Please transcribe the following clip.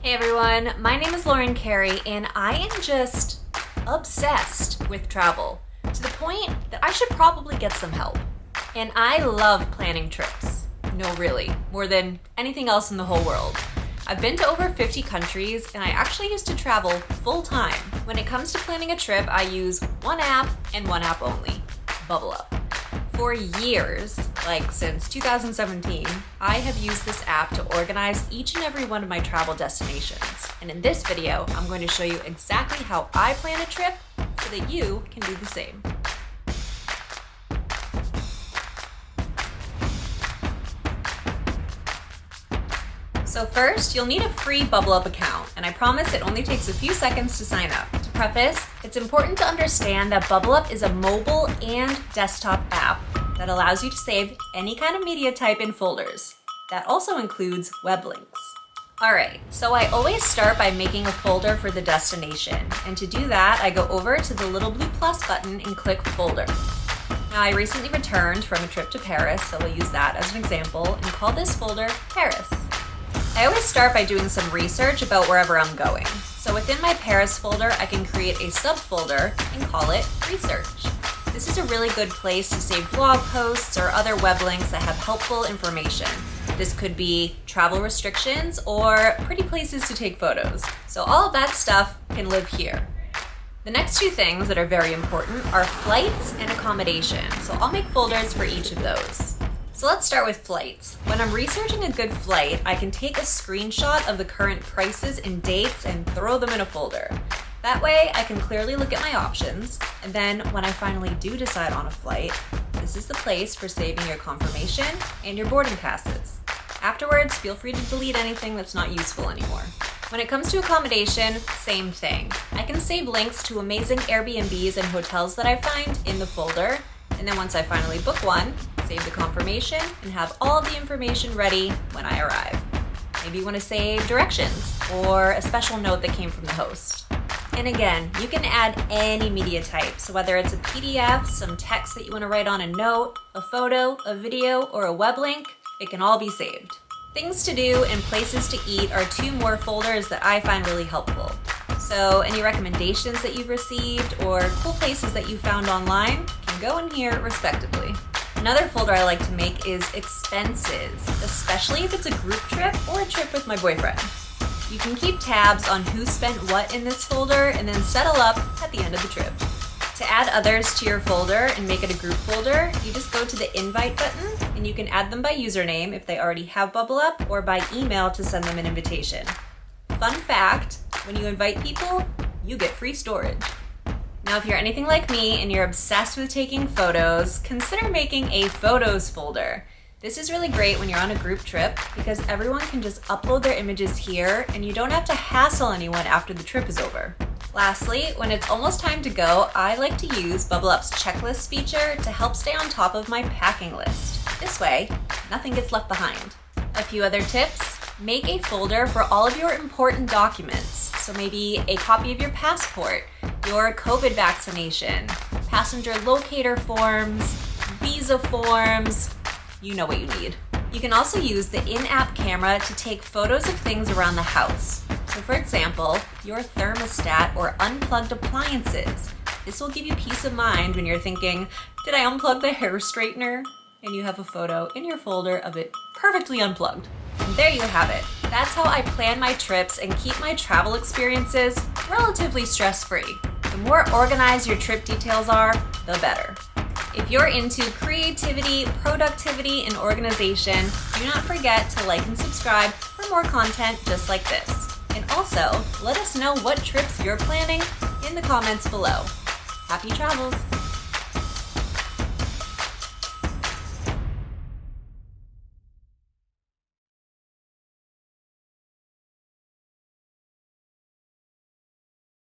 Hey everyone, my name is Carey and I am just obsessed with travel to the point that I should probably get some help. And I love planning trips. No, really, more than anything else in the whole world. I've been to over 50 countries and I actually used to travel full time. When it comes to planning a trip, I use one app and one app only, Bublup. For years, like since 2017, I have used this app to organize each and every one of my travel destinations. And in this video, I'm going to show you exactly how I plan a trip so that you can do the same. So first, you'll need a free Bublup account, and I promise it only takes a few seconds to sign up. To preface, it's important to understand that Bublup is a mobile and desktop app that allows you to save any kind of media type in folders. That also includes web links. Alright, so I always start by making a folder for the destination, and to do that, I go over to the little blue plus button and click Folder. Now, I recently returned from a trip to Paris, so we'll use that as an example, and call this folder Paris. I always start by doing some research about wherever I'm going. So within my Paris folder, I can create a subfolder and call it Research. This is a really good place to save blog posts or other web links that have helpful information. This could be travel restrictions or pretty places to take photos. So all of that stuff can live here. The next two things that are very important are flights and accommodation. So I'll make folders for each of those. So let's start with flights. When I'm researching a good flight, I can take a screenshot of the current prices and dates and throw them in a folder. That way, I can clearly look at my options, and then when I finally do decide on a flight, this is the place for saving your confirmation and your boarding passes. Afterwards, feel free to delete anything that's not useful anymore. When it comes to accommodation, same thing. I can save links to amazing Airbnbs and hotels that I find in the folder, and then once I finally book one, save the confirmation and have all of the information ready when I arrive. Maybe you want to save directions or a special note that came from the host. And again, you can add any media type, so whether it's a PDF, some text that you want to write on a note, a photo, a video, or a web link, it can all be saved. Things to do and places to eat are two more folders that I find really helpful. So any recommendations that you've received or cool places that you found online can go in here respectively. Another folder I like to make is expenses, especially if it's a group trip or a trip with my boyfriend. You can keep tabs on who spent what in this folder and then settle up at the end of the trip. To add others to your folder and make it a group folder, you just go to the invite button and you can add them by username if they already have Bublup or by email to send them an invitation. Fun fact, when you invite people, you get free storage. Now, if you're anything like me and you're obsessed with taking photos, consider making a photos folder. This is really great when you're on a group trip because everyone can just upload their images here and you don't have to hassle anyone after the trip is over. Lastly, when it's almost time to go, I like to use Bublup's checklist feature to help stay on top of my packing list. This way, nothing gets left behind. A few other tips. Make a folder for all of your important documents. So maybe a copy of your passport, your COVID vaccination, passenger locator forms, visa forms, you know what you need. You can also use the in-app camera to take photos of things around the house. So for example, your thermostat or unplugged appliances. This will give you peace of mind when you're thinking, did I unplug the hair straightener? And you have a photo in your folder of it perfectly unplugged. And there you have it. That's how I plan my trips and keep my travel experiences relatively stress-free. The more organized your trip details are, the better. If you're into creativity, productivity, and organization, do not forget to like and subscribe for more content just like this. And also, let us know what trips you're planning in the comments below. Happy travels!